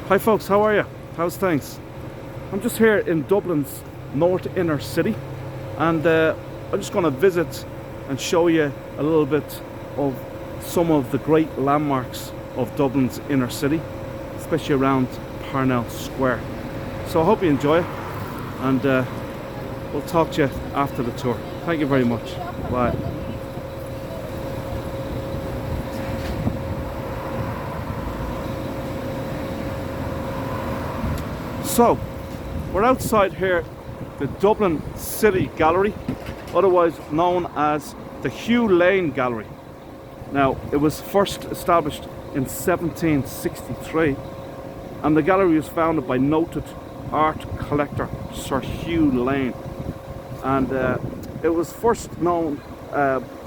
Hi folks, how are you? How's things? I'm just here in Dublin's north inner city, and I'm just going to visit and show you a little bit of some of the great landmarks of Dublin's inner city, especially around Parnell Square. So I hope you enjoy it, and we'll talk to you after the tour. Thank you very much. Bye. So, we're outside here, the Dublin City Gallery, otherwise known as the Hugh Lane Gallery. Now, it was first established in 1763, and the gallery was founded by noted art collector Sir Hugh Lane. And it was the first known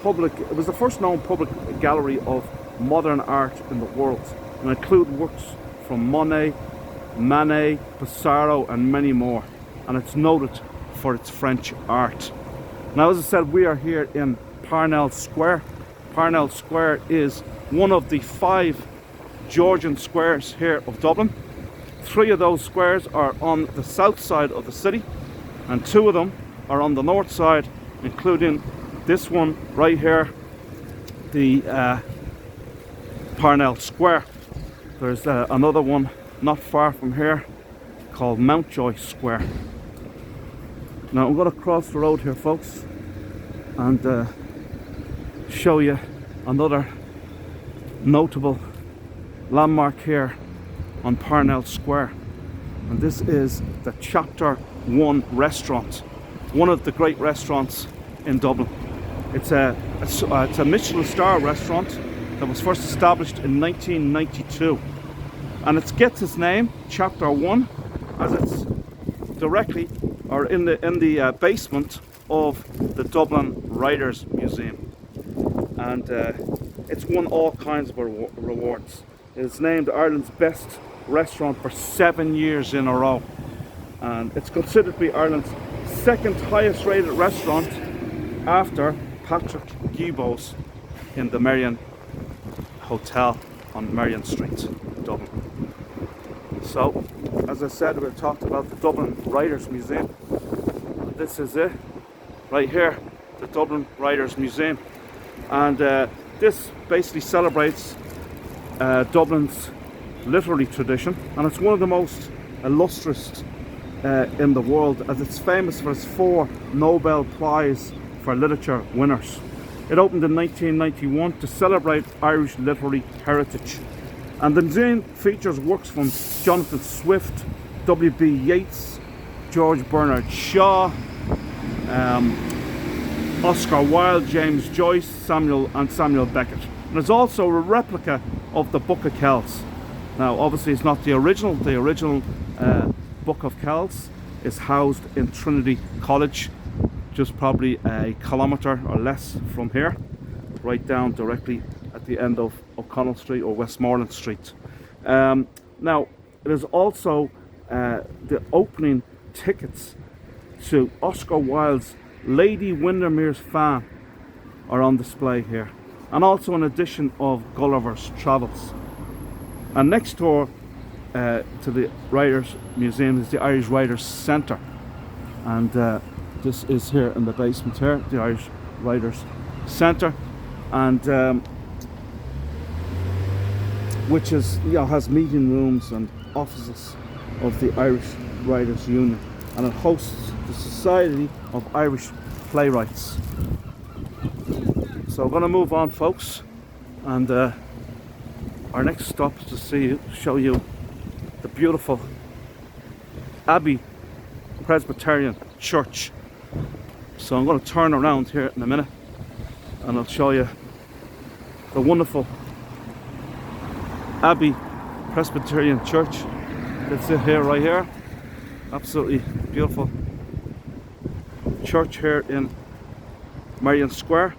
public gallery of modern art in the world, and include works from Monet, Manet, Pissarro and many more, and it's noted for its French art. Now, as I said, we are here in Parnell Square. Parnell Square is one of the 5 Georgian squares here of Dublin. 3 of those squares are on the south side of the city, and 2 of them are on the north side, including this one right here, the Parnell Square. There's another one not far from here called Mountjoy Square. Now I'm going to cross the road here, folks, and show you another notable landmark here on Parnell Square, and this is the Chapter 1 restaurant, one of the great restaurants in Dublin. It's a Michelin star restaurant that was first established in 1992. And it gets its name, Chapter 1, as it's directly or in the basement of the Dublin Writers Museum, and it's won all kinds of rewards. It's named Ireland's best restaurant for 7 years in a row, and it's considered to be Ireland's 2nd highest rated restaurant after Patrick Guibo's in the Merrion Hotel on Merrion Street, Dublin. So, as I said, we talked about the Dublin Writers Museum. This is it, right here, the Dublin Writers Museum. And this basically celebrates Dublin's literary tradition, and it's one of the most illustrious in the world, as it's famous for its 4 Nobel Prize for Literature winners. It opened in 1991 to celebrate Irish literary heritage. And the museum features works from Jonathan Swift, W.B. Yeats, George Bernard Shaw, Oscar Wilde, James Joyce, Samuel Beckett. And there's also a replica of the Book of Kells. Now, obviously, it's not the original. The original Book of Kells is housed in Trinity College, just probably a kilometre or less from here, right down directly at the end of O'Connell Street or Westmoreland Street. Now, it is also the opening tickets to Oscar Wilde's Lady Windermere's Fan are on display here, and also an edition of Gulliver's Travels. And next door to the Writers Museum is the Irish Writers Centre, and this is here in the basement here, the Irish Writers Centre, and which is, has meeting rooms and offices of the Irish Writers Union, and it hosts the Society of Irish Playwrights. So we're going to move on, folks, and our next stop is to show you the beautiful Abbey Presbyterian Church. So I'm going to turn around here in a minute, and I'll show you the wonderful Abbey Presbyterian Church. That's it here, right here. Absolutely beautiful church here in Merrion Square,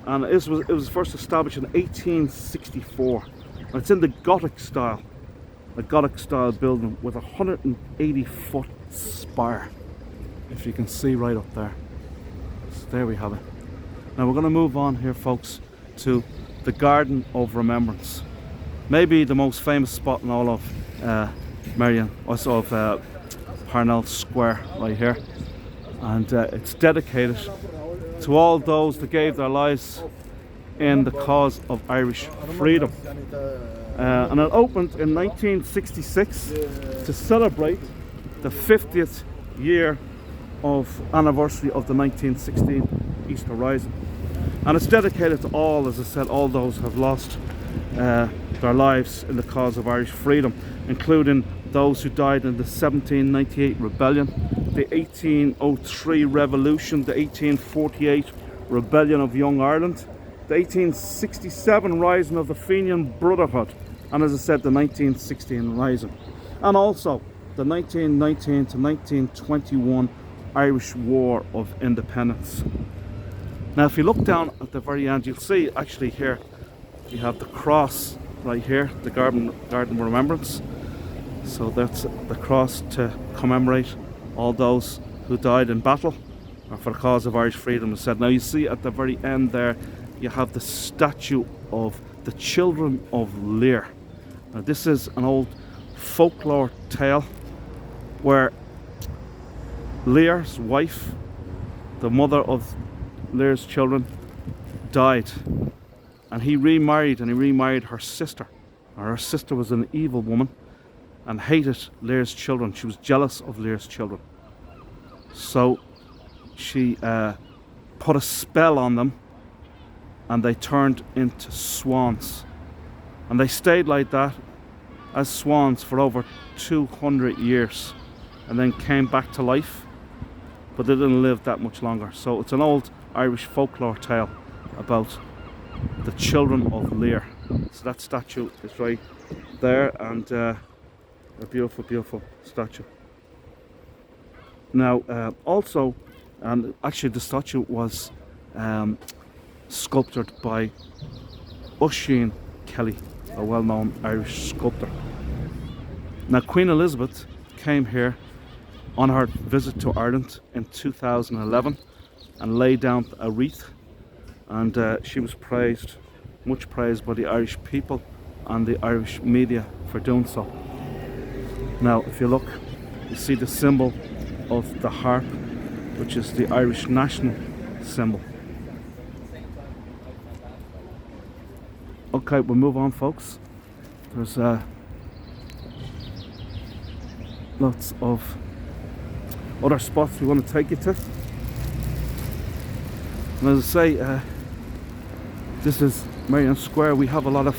and it was first established in 1864, and it's in the Gothic style, a Gothic style building with a 180-foot spire, if you can see right up there. So there we have it. Now we're going to move on here, folks, to the Garden of Remembrance. Maybe the most famous spot in all of Marion, also of Parnell Square right here, and it's dedicated to all those that gave their lives in the cause of Irish freedom. And it opened in 1966 to celebrate the 50th year of anniversary of the 1916 Easter Rising. And it's dedicated to all, as I said, all those who have lost their lives in the cause of Irish freedom, including those who died in the 1798 rebellion, the 1803 revolution, the 1848 rebellion of Young Ireland, the 1867 rising of the Fenian Brotherhood, and as I said, the 1916 rising, and also the 1919 to 1921 Irish War of Independence. Now, if you look down at the very end, you'll see actually here you have the cross right here, the Garden of Remembrance. So that's the cross to commemorate all those who died in battle or for the cause of Irish freedom, as said. Now you see at the very end there, you have the statue of the children of Lear. Now this is an old folklore tale where Lear's wife, the mother of Lear's children, died, and he remarried her sister. Her sister was an evil woman and hated Lear's children. She was jealous of Lear's children, so she put a spell on them, and they turned into swans, and they stayed like that as swans for over 200 years, and then came back to life, but they didn't live that much longer. So it's an old Irish folklore tale about the children of Lear. So that statue is right there, and a beautiful, beautiful statue. Now also, and actually the statue was sculptured by Oisin Kelly, a well-known Irish sculptor. Now Queen Elizabeth came here on her visit to Ireland in 2011 and laid down a wreath, and she was praised, much praised by the Irish people and the Irish media for doing so. Now if you look, you see the symbol of the harp, which is the Irish national symbol. Okay, we'll move on, folks. There's lots of other spots we want to take you to. And as I say, this is Marion Square. We have a lot of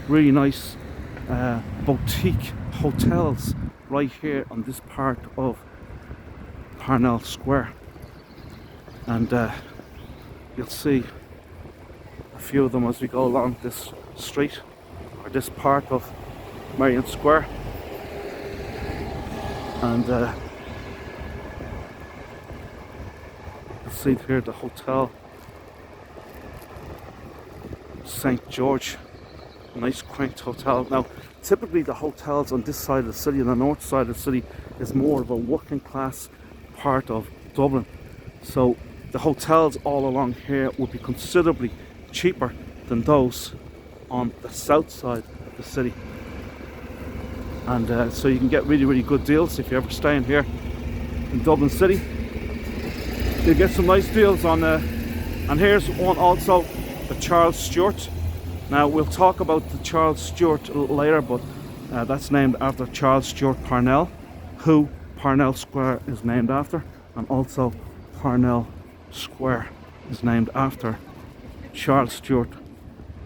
really nice boutique hotels right here on this part of Parnell Square, and you'll see a few of them as we go along this street or this part of Marion Square. And you'll see here the hotel St. George, a nice quaint hotel. Now typically the hotels on this side of the city, on the north side of the city, is more of a working class part of Dublin, so the hotels all along here would be considerably cheaper than those on the south side of the city, and so you can get really, really good deals if you're ever staying here in Dublin City. You get some nice deals on and here's one also, the Charles Stewart. Now we'll talk about the Charles Stewart a little later, but that's named after Charles Stewart Parnell, who Parnell Square is named after, and also Parnell Square is named after Charles Stewart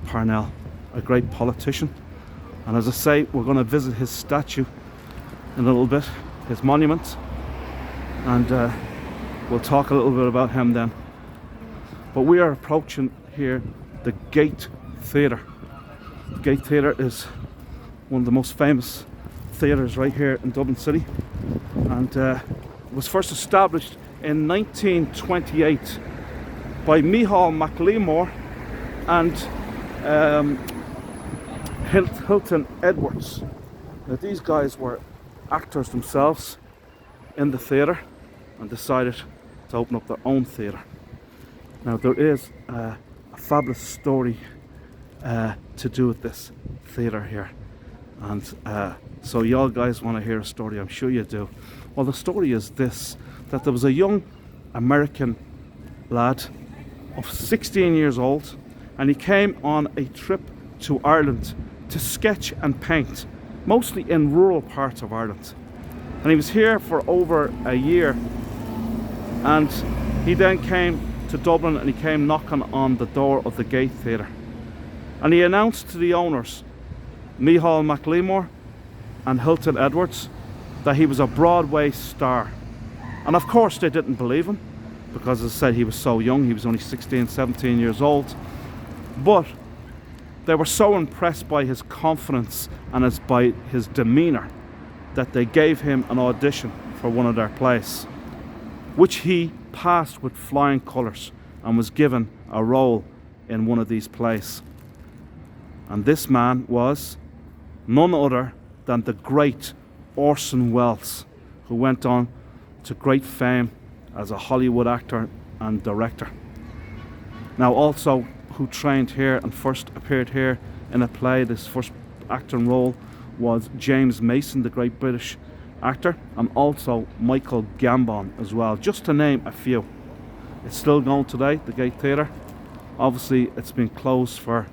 Parnell, a great politician. And as I say, we're going to visit his statue in a little bit, his monument, and we'll talk a little bit about him then. But we are approaching here the Gate Theatre. The Gate Theatre is one of the most famous theatres right here in Dublin City, and was first established in 1928 by Micheál MacLemore and Hilton Edwards. Now these guys were actors themselves in the theatre and decided to open up their own theatre. Now there is a fabulous story to do with this theatre here. And so y'all guys want to hear a story, I'm sure you do. Well, the story is this, that there was a young American lad of 16 years old, and he came on a trip to Ireland to sketch and paint, mostly in rural parts of Ireland. And he was here for over a year, and he then came to Dublin and he came knocking on the door of the Gate Theatre. And he announced to the owners, Micheál MacLemore and Hilton Edwards, that he was a Broadway star. And of course they didn't believe him, because as I said, he was so young, he was only 16, 17 years old. But they were so impressed by his confidence and by his demeanour that they gave him an audition for one of their plays, which he passed with flying colours and was given a role in one of these plays. And this man was none other than the great Orson Welles, who went on to great fame as a Hollywood actor and director. Now also who trained here and first appeared here in a play, this first acting role was James Mason, the great British actor, and also Michael Gambon as well, just to name a few. It's still going today, the Gate Theatre. Obviously it's been closed for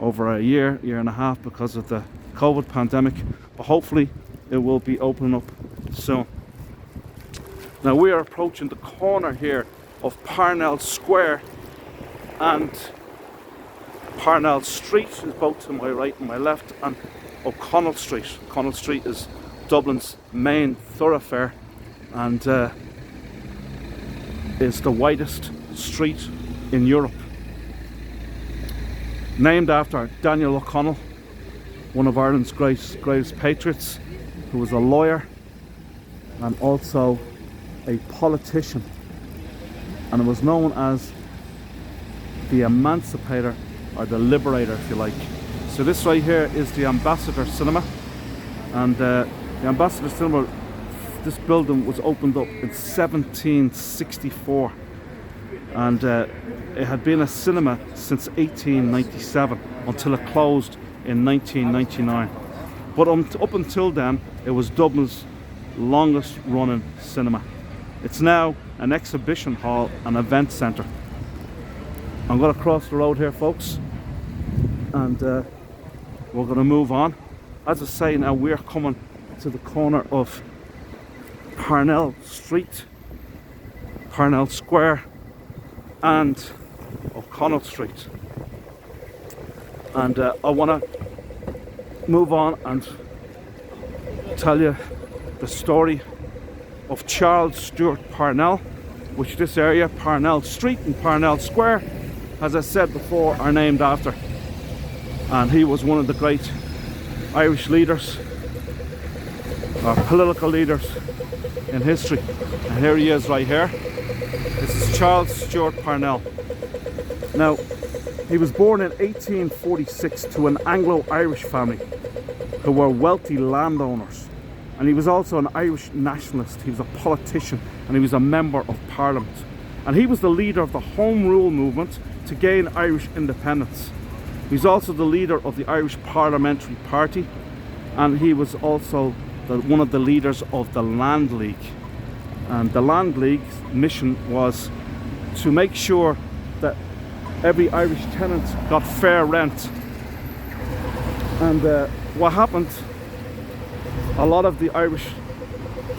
over a year and a half because of the COVID pandemic, but hopefully it will be opening up soon. Now we are approaching the corner here of Parnell Square and Parnell Street is both to my right and my left, and O'Connell Street. O'Connell Street is Dublin's main thoroughfare and is the widest street in Europe. Named after Daniel O'Connell, one of Ireland's greatest patriots, who was a lawyer and also a politician, and it was known as the emancipator or the liberator, if you like. So this right here is the Ambassador Cinema, and the Ambassador Cinema, this building was opened up in 1764, and it had been a cinema since 1897 until it closed in 1999. But up until then, it was Dublin's longest running cinema. It's now an exhibition hall and event centre. I'm going to cross the road here, folks, and we're going to move on. As I say, now we're coming to the corner of Parnell Street, Parnell Square and O'Connell Street, and I want to move on and tell you the story of Charles Stewart Parnell, which this area, Parnell Street and Parnell Square, as I said before, are named after. And he was one of the great Irish leaders, or political leaders in history. And here he is right here. This is Charles Stewart Parnell. Now, he was born in 1846 to an Anglo-Irish family who were wealthy landowners. And he was also an Irish nationalist. He was a politician and he was a member of Parliament. And he was the leader of the Home Rule movement to gain Irish independence. He's also the leader of the Irish Parliamentary Party, and he was also one of the leaders of the Land League. And the Land League's mission was to make sure that every Irish tenant got fair rent. And what happened, a lot of the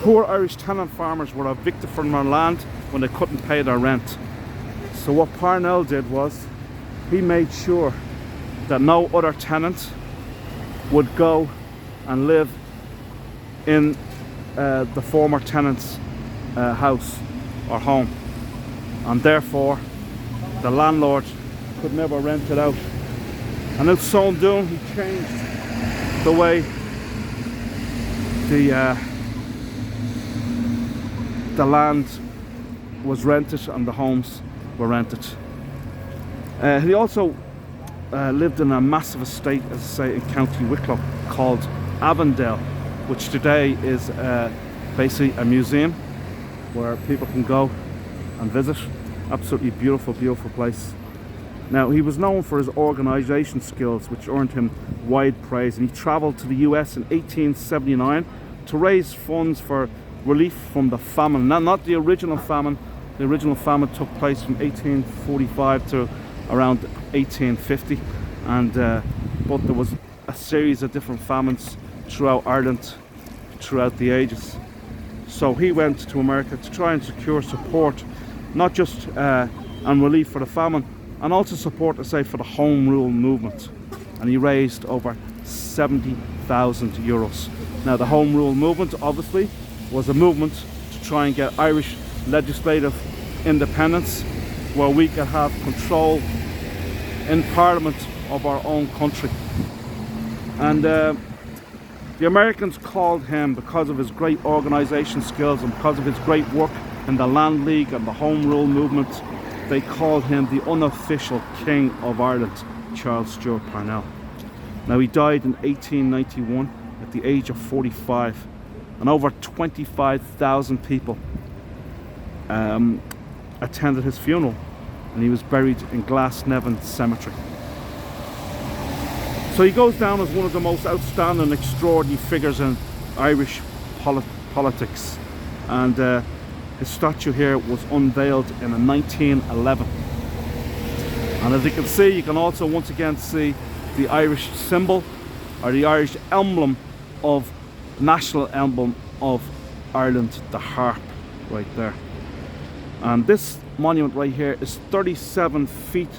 poor Irish tenant farmers were evicted from their land when they couldn't pay their rent. So what Parnell did was, he made sure that no other tenant would go and live in the former tenant's house or home, and therefore the landlord could never rent it out. And in so doing, he changed the way the land was rented and the homes were rented. He also lived in a massive estate, as I say, in County Wicklow called Avondale, which today is basically a museum where people can go and visit. Absolutely beautiful, beautiful place. Now, he was known for his organisation skills, which earned him wide praise, and he travelled to the US in 1879 to raise funds for relief from the famine. Now, not the original famine. The original famine took place from 1845 to around 1850, and but there was a series of different famines throughout Ireland throughout the ages. So he went to America to try and secure support, not just and relief for the famine, and also support, I say, for the Home Rule movement. And he raised over 70,000 euros. Now, the Home Rule movement obviously was a movement to try and get Irish legislative independence, where we could have control in Parliament of our own country. And the Americans called him, because of his great organisation skills and because of his great work in the Land League and the Home Rule movement, they called him the unofficial King of Ireland, Charles Stewart Parnell. Now, he died in 1891 at the age of 45, and over 25,000 people attended his funeral, and he was buried in Glasnevin Cemetery. So he goes down as one of the most outstanding, extraordinary figures in Irish politics, and his statue here was unveiled in 1911. And as you can see, you can also once again see the Irish symbol, or the Irish emblem of, national emblem of Ireland, the harp, right there. And this monument right here is 37 foot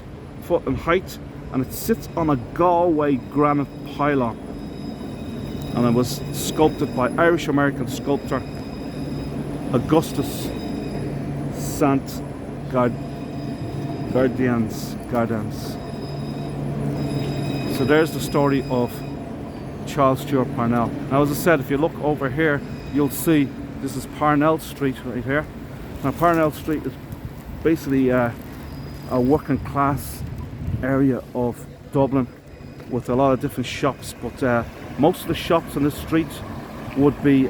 in height, and it sits on a Galway granite pylon, and it was sculpted by Irish-American sculptor Augustus St. Gardens. So there's the story of Charles Stewart Parnell. Now, as I said, if you look over here, you'll see this is Parnell Street right here. Now, Parnell Street is basically a working class area of Dublin with a lot of different shops, but most of the shops on this street would be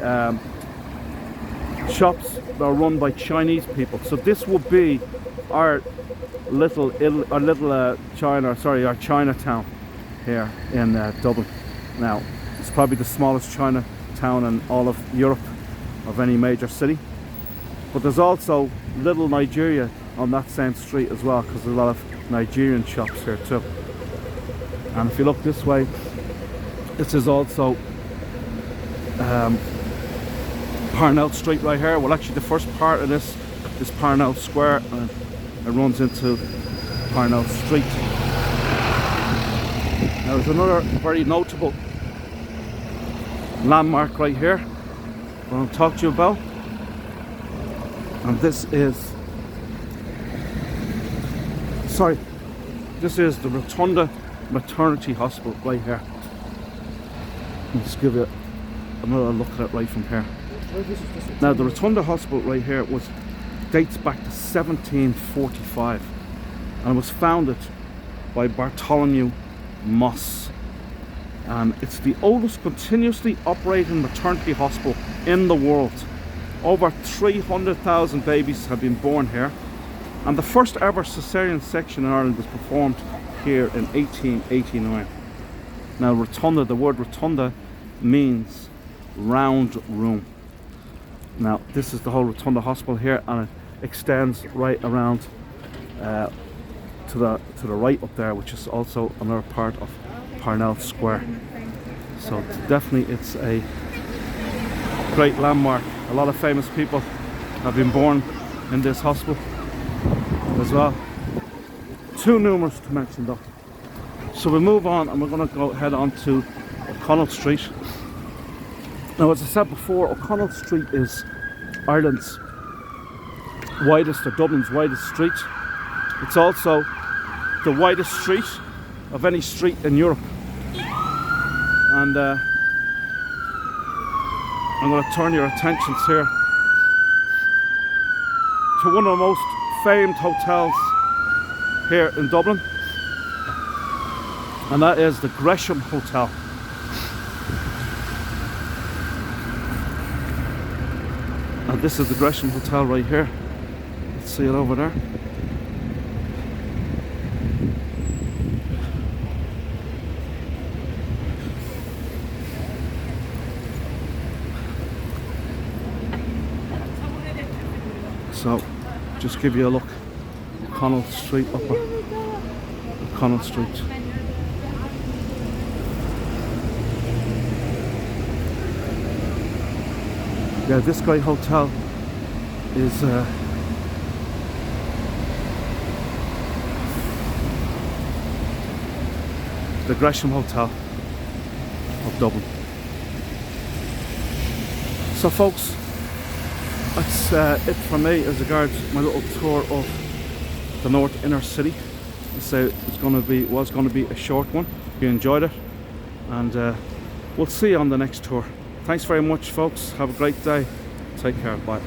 shops that are run by Chinese people. So this would be our Chinatown here in Dublin. Now, it's probably the smallest Chinatown in all of Europe, of any major city. But there's also Little Nigeria on that same street as well, because there's a lot of Nigerian shops here too. And if you look this way, this is also Parnell Street right here. Well, actually the first part of this is Parnell Square, and it runs into Parnell Street. Now, there's another very notable landmark right here that I'll talk to you about, and this is the Rotunda Maternity Hospital right here. I'll just give you another look at it right from here. Now, the Rotunda Hospital right here dates back to 1745, and it was founded by Bartholomew Moss, and it's the oldest continuously operating maternity hospital in the world. Over 300,000 babies have been born here, and the first ever cesarean section in Ireland was performed here in 1889. Now, Rotunda, the word Rotunda means round room. Now, this is the whole Rotunda Hospital here, and it extends right around to the right up there, which is also another part of Parnell Square. So definitely it's a great landmark. A lot of famous people have been born in this hospital as well. Too numerous to mention though. So we move on, and we're going to head on to O'Connell Street. Now, as I said before, O'Connell Street is Ireland's widest, or Dublin's widest street. It's also the widest street of any street in Europe. And I'm going to turn your attentions here to one of the most famed hotels here in Dublin, and that is the Gresham Hotel. And this is the Gresham Hotel right here. Let's see it over there. So just give you a look. O'Connell Street, Upper O'Connell Street. Yeah, this great hotel is the Gresham Hotel of Dublin. So folks, that's it for me as regards my little tour of the North Inner City. So was going to be a short one. You enjoyed it, and we'll see you on the next tour. Thanks very much, folks. Have a great day. Take care. Bye.